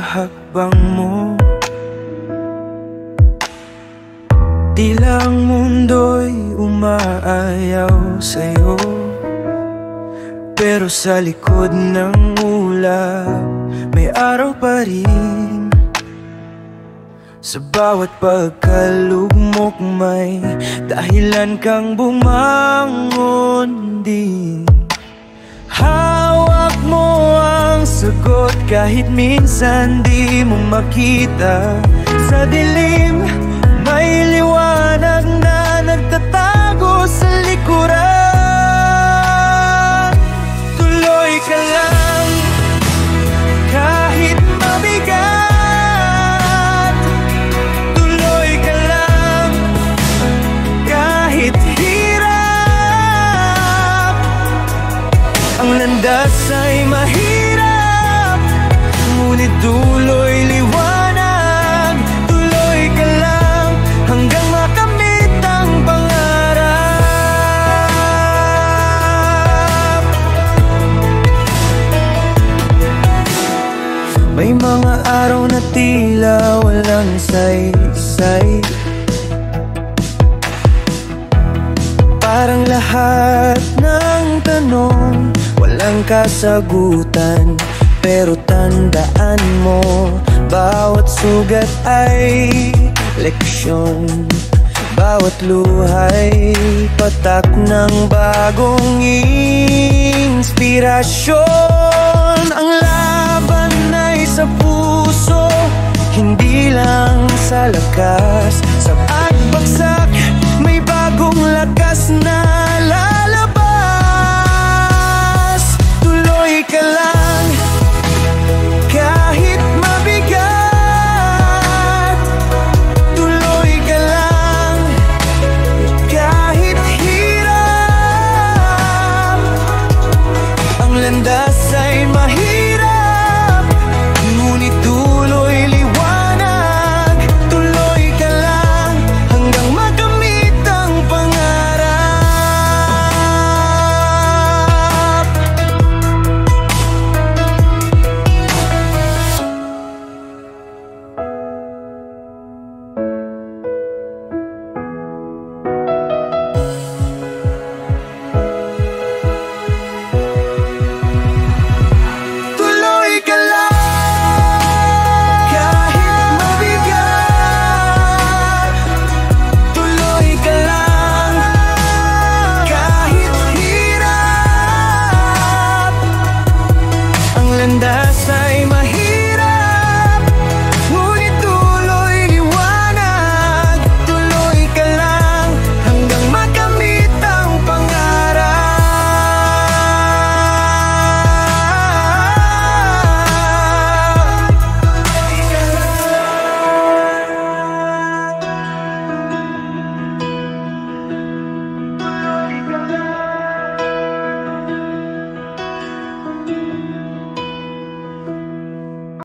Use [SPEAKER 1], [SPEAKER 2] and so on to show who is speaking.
[SPEAKER 1] hakbang mo. Tila ang mundo'y umaayaw sa'yo, pero sa likod ng ulap may araw pa rin. Sa bawat pagkalugmok may dahilan kang bumangon din. Hawak mo ang sagot kahit minsan di mo makita. Sa dilim may liwanag na nagtatago sa likuran. Tuloy ka lang kahit mabigat. Tuloy ka lang kahit hirap. Ang landas ay mahirap, ngunit dulo'y liwanag. Tuloy ka lang hanggang makamit ang pangarap. May mga araw na tila walang saysay, parang lahat ng tanong walang kasagutan. Pero tandaan mo, bawat sugat ay leksyon. Bawat luha'y patak ng bagong inspirasyon. Ang laban ay sa puso, hindi lang sa lakas. Sa